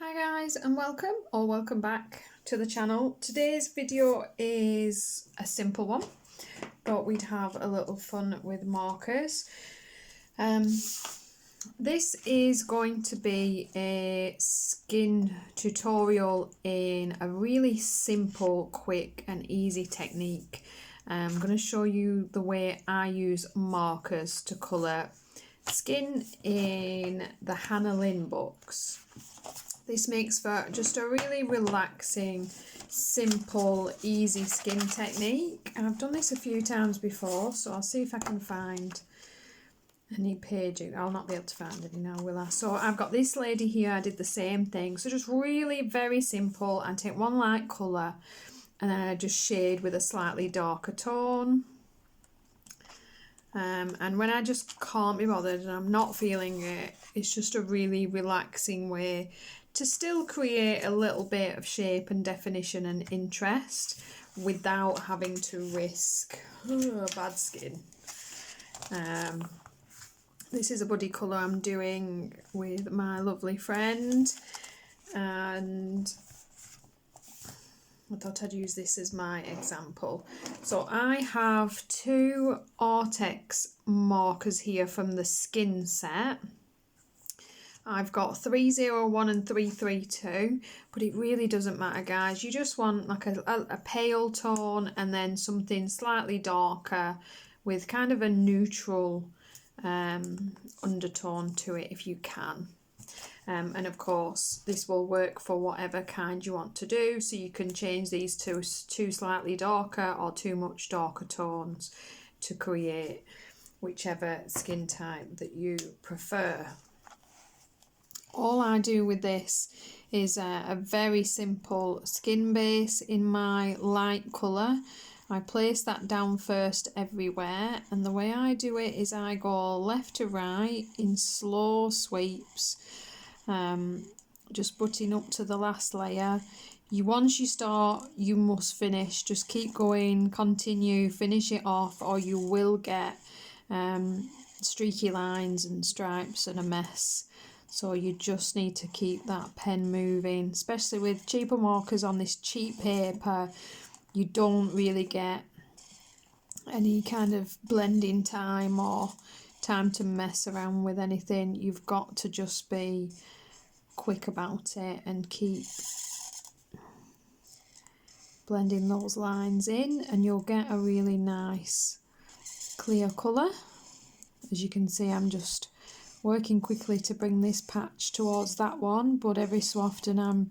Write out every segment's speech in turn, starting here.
Hi guys, and welcome back to the channel. Today's video is a simple one, but we'd have a little fun with markers. This is going to be a skin tutorial in a really simple, quick and easy technique. I'm going to show you the way I use markers to colour skin in the Hannah Lynn books. This makes for just a really relaxing, simple, easy skin technique. And I've done this a few times before, so I'll see if I can find any pages. I'll not be able to find any now, will I? So I've got this lady here, I did the same thing. So just really very simple. I take one light colour and then I just shade with a slightly darker tone. And when I just can't be bothered and I'm not feeling it, it's just a really relaxing way to still create a little bit of shape and definition and interest without having to risk bad skin. This is a buddy colour I'm doing with my lovely friend, and I thought I'd use this as my example. So I have two Arrtx markers here from the Skin set. I've got 301 and 332, but it really doesn't matter, guys. You just want like a pale tone and then something slightly darker with kind of a neutral undertone to it if you can. And of course this will work for whatever kind you want to do, so you can change these to two slightly darker or too much darker tones to create whichever skin type that you prefer. All I do with this is a very simple skin base in my light colour. I place that down first everywhere, and the way I do it is I go left to right in slow sweeps, just butting up to the last layer. Once you start, you must finish. Just keep going, continue, finish it off, or you will get streaky lines and stripes and a mess. So you just need to keep that pen moving, especially with cheaper markers on this cheap paper. You don't really get any kind of blending time or time to mess around with anything. You've got to just be quick about it and keep blending those lines in, and you'll get a really nice clear colour. As you can see, I'm just working quickly to bring this patch towards that one, but every so often I'm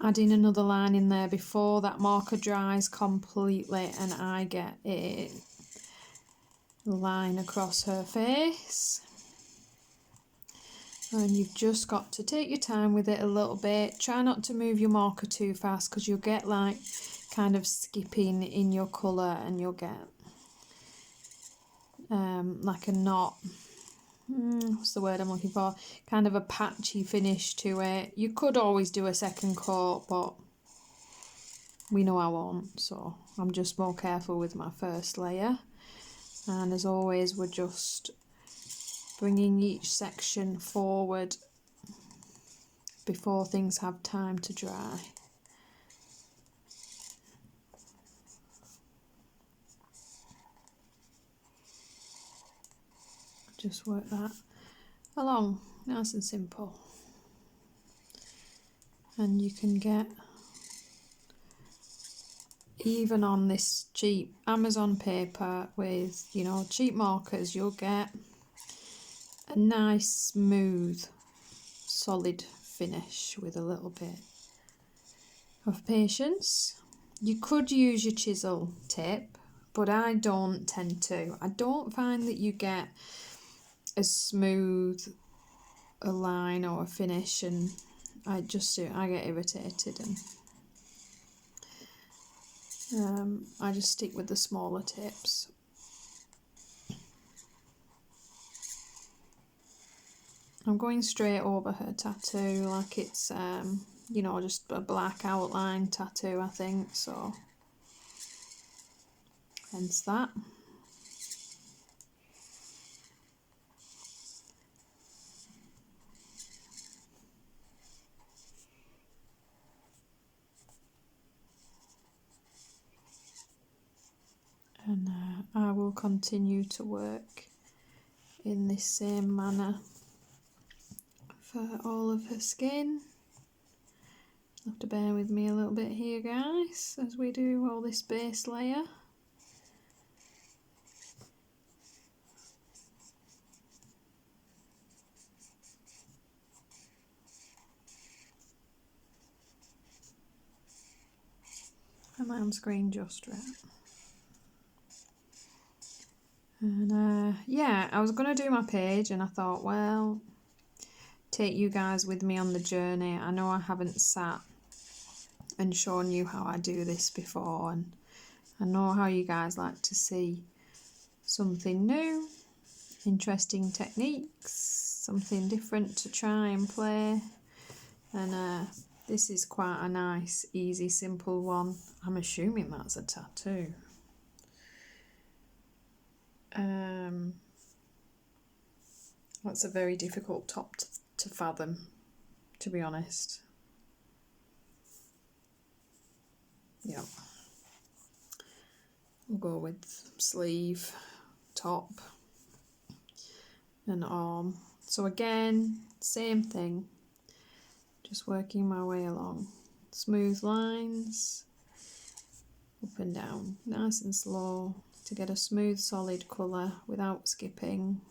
adding another line in there before that marker dries completely and I get a line across her face. And you've just got to take your time with it a little bit. Try not to move your marker too fast, because you'll get like kind of skipping in your colour and you'll get like a knot. What's the word I'm looking for? Kind of a patchy finish to it. You could always do a second coat, but we know I won't, so I'm just more careful with my first layer. And as always, we're just bringing each section forward before things have time to dry. Just work that along, nice and simple. And you can get, even on this cheap Amazon paper with, you know, cheap markers, you'll get a nice, smooth, solid finish with a little bit of patience. You could use your chisel tip, but I don't tend to. I don't find that you get as smooth a line or a finish, and I get irritated, and I just stick with the smaller tips. I'm going straight over her tattoo like it's you know, just a black outline tattoo, I think, so hence that. continue to work in this same manner for all of her skin. You have to bear with me a little bit here, guys, as we do all this base layer. And my on-screen just right. And yeah, I was going to do my page and I thought, well, take you guys with me on the journey. I know I haven't sat and shown you how I do this before, and I know how you guys like to see something new, interesting techniques, something different to try and play, and this is quite a nice, easy, simple one. I'm assuming that's a tattoo. That's a very difficult top to fathom, to be honest. Yeah. We'll go with sleeve, top, and arm. So again, same thing. Just working my way along. Smooth lines, up and down, nice and slow, to get a smooth, solid colour without skipping.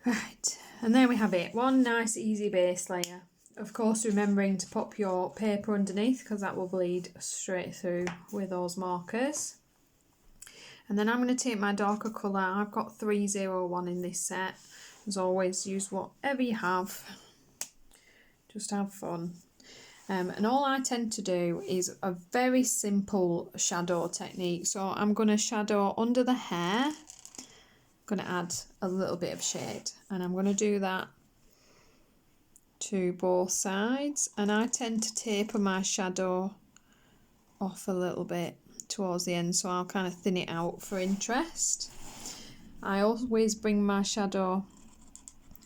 Right, and there we have it. One nice easy base layer. Of course, remembering to pop your paper underneath, because that will bleed straight through with those markers. And then I'm going to take my darker colour. I've got 301 in this set. As always, use whatever you have. Just have fun. And all I tend to do is a very simple shadow technique. So I'm going to shadow under the hair. Going to add a little bit of shade, and I'm going to do that to both sides, and I tend to taper my shadow off a little bit towards the end, so I'll kind of thin it out for interest. I always bring my shadow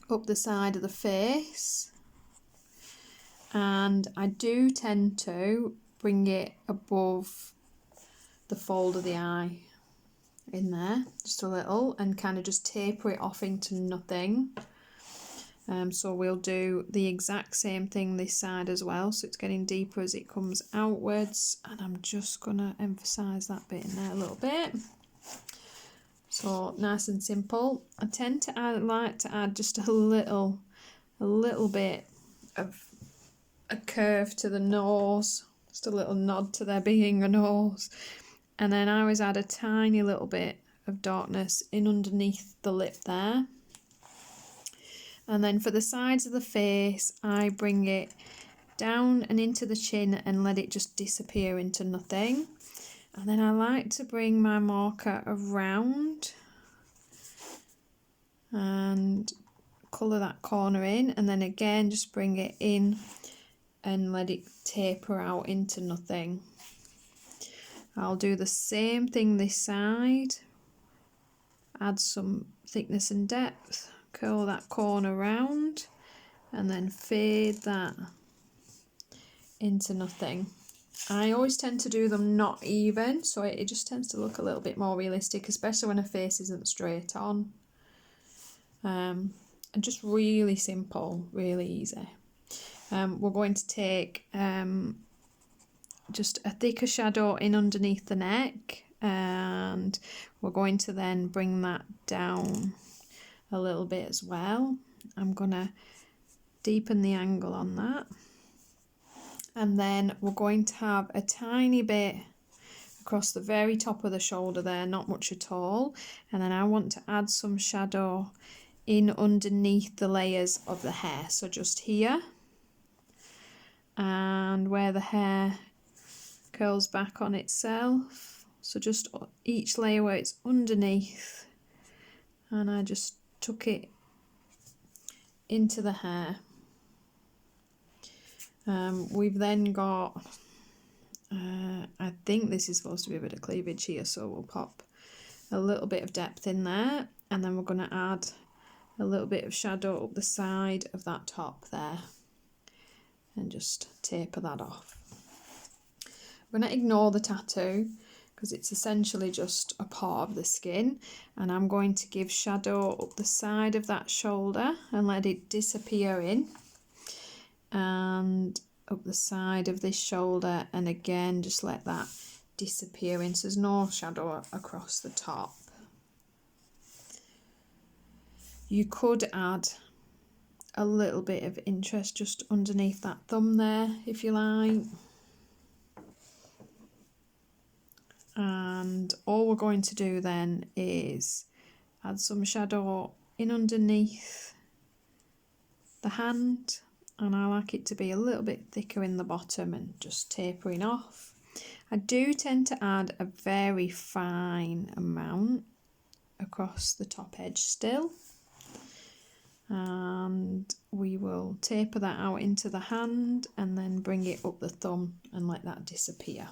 up the side of the face, and I do tend to bring it above the fold of the eye in there just a little, and kind of just taper it off into nothing. So we'll do the exact same thing this side as well, so it's getting deeper as it comes outwards, and I'm just gonna emphasize that bit in there a little bit. So nice and simple. I tend to like to add just a little bit of a curve to the nose, just a little nod to there being a nose. And then I always add a tiny little bit of darkness in underneath the lip there. And then for the sides of the face, I bring it down and into the chin and let it just disappear into nothing. And then I like to bring my marker around and colour that corner in. And then again, just bring it in and let it taper out into nothing. I'll do the same thing this side, add some thickness and depth, curl that corner round, and then fade that into nothing. I always tend to do them not even, so it just tends to look a little bit more realistic, especially when a face isn't straight on. And just really simple, really easy. We're going to take just a thicker shadow in underneath the neck, and we're going to then bring that down a little bit as well. I'm gonna deepen the angle on that, and then we're going to have a tiny bit across the very top of the shoulder there, not much at all, and then I want to add some shadow in underneath the layers of the hair, so just here and where the hair curls back on itself, So just each layer where it's underneath, and I just tuck it into the hair. We've then got, I think this is supposed to be a bit of cleavage here, so we'll pop a little bit of depth in there, and then we're going to add a little bit of shadow up the side of that top there, and just taper that off. I'm going to ignore the tattoo because it's essentially just a part of the skin, and I'm going to give shadow up the side of that shoulder and let it disappear in, and up the side of this shoulder, and again just let that disappear in, so there's no shadow across the top. You could add a little bit of interest just underneath that thumb there if you like. And all we're going to do then is add some shadow in underneath the hand, and I like it to be a little bit thicker in the bottom and just tapering off. I do tend to add a very fine amount across the top edge still, and we will taper that out into the hand and then bring it up the thumb and let that disappear.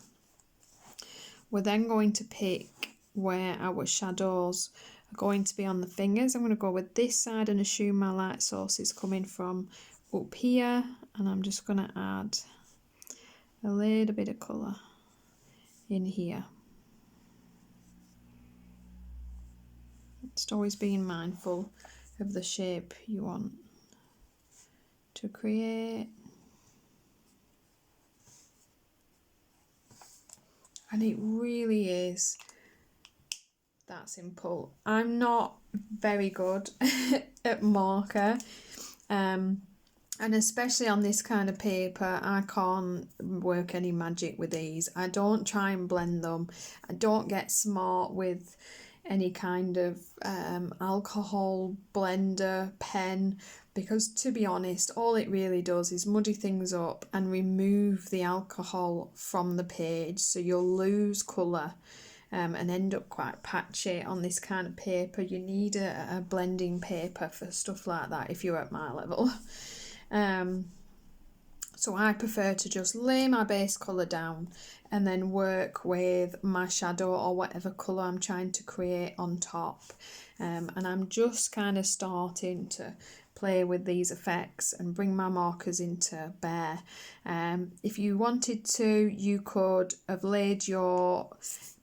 We're then going to pick where our shadows are going to be on the fingers. I'm going to go with this side and assume my light source is coming from up here, and I'm just going to add a little bit of colour in here. Just always being mindful of the shape you want to create. And it really is that simple. I'm not very good at marker, and especially on this kind of paper, I can't work any magic with these. I don't try and blend them. I don't get smart with any kind of alcohol blender pen, because to be honest, all it really does is muddy things up and remove the alcohol from the page, so you'll lose colour and end up quite patchy on this kind of paper. You need a blending paper for stuff like that if you're at my level. So I prefer to just lay my base colour down and then work with my shadow or whatever colour I'm trying to create on top. And I'm just kind of starting to play with these effects and bring my markers into bear. If you wanted to, you could have laid your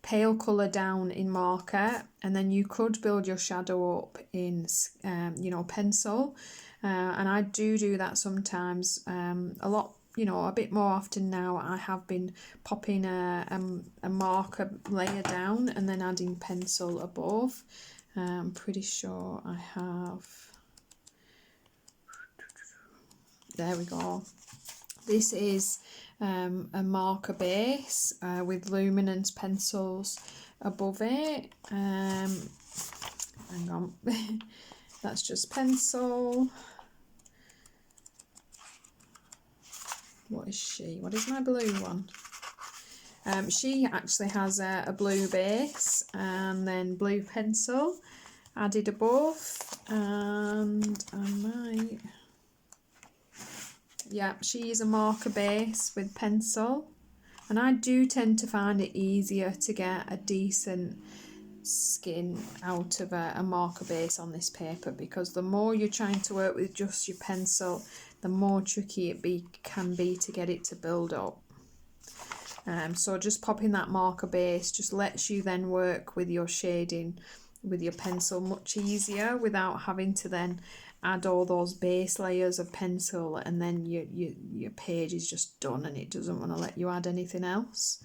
pale colour down in marker, and then you could build your shadow up in pencil. And I do that sometimes, a lot, a bit more often now. I have been popping a marker layer down and then adding pencil above. I'm pretty sure I have, there we go. This is a marker base with luminance pencils above it. Hang on, that's just pencil. What is she? What is my blue one? She actually has a blue base and then blue pencil added above, and I might, yeah, she is a marker base with pencil, and I do tend to find it easier to get a decent skin out of a marker base on this paper, because the more you're trying to work with just your pencil, the more tricky it can be to get it to build up. So just popping that marker base just lets you then work with your shading with your pencil much easier without having to then add all those base layers of pencil, and then your page is just done and it doesn't want to let you add anything else.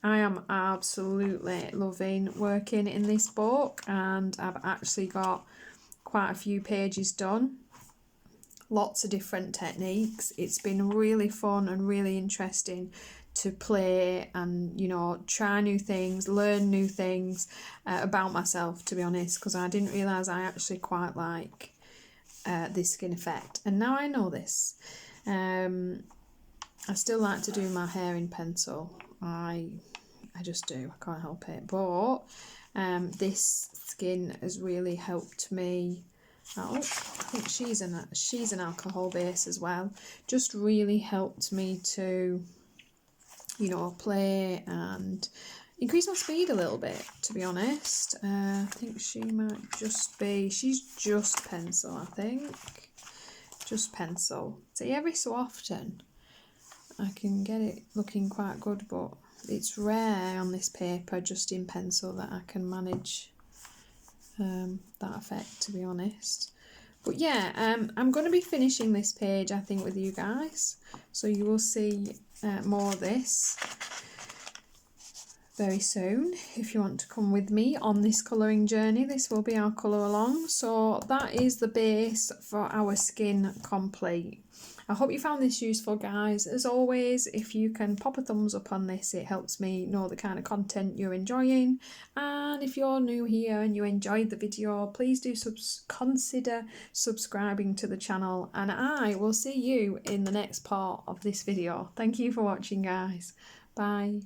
I am absolutely loving working in this book, and I've actually got quite a few pages done. Lots of different techniques. It's been really fun and really interesting to play and try new things, learn new things about myself, to be honest, because I didn't realise I actually quite like this skin effect, and now I know this. I still like to do my hair in pencil. I I just do, I can't help it. But this skin has really helped me out. I think she's an alcohol base as well. Just really helped me to, you know, play and increase my speed a little bit, to be honest. I think she might just be, she's just pencil, I think. Just pencil. See, every so often I can get it looking quite good, but it's rare on this paper, just in pencil, that I can manage that effect, to be honest. But yeah, I'm going to be finishing this page, I think, with you guys. So you will see more of this very soon. If you want to come with me on this colouring journey, this will be our colour along. So that is the base for our skin complete. I hope you found this useful, guys. As always, if you can pop a thumbs up on this, it helps me know the kind of content you're enjoying. And if you're new here and you enjoyed the video, please do consider subscribing to the channel, and I will see you in the next part of this video. Thank you for watching, guys. Bye.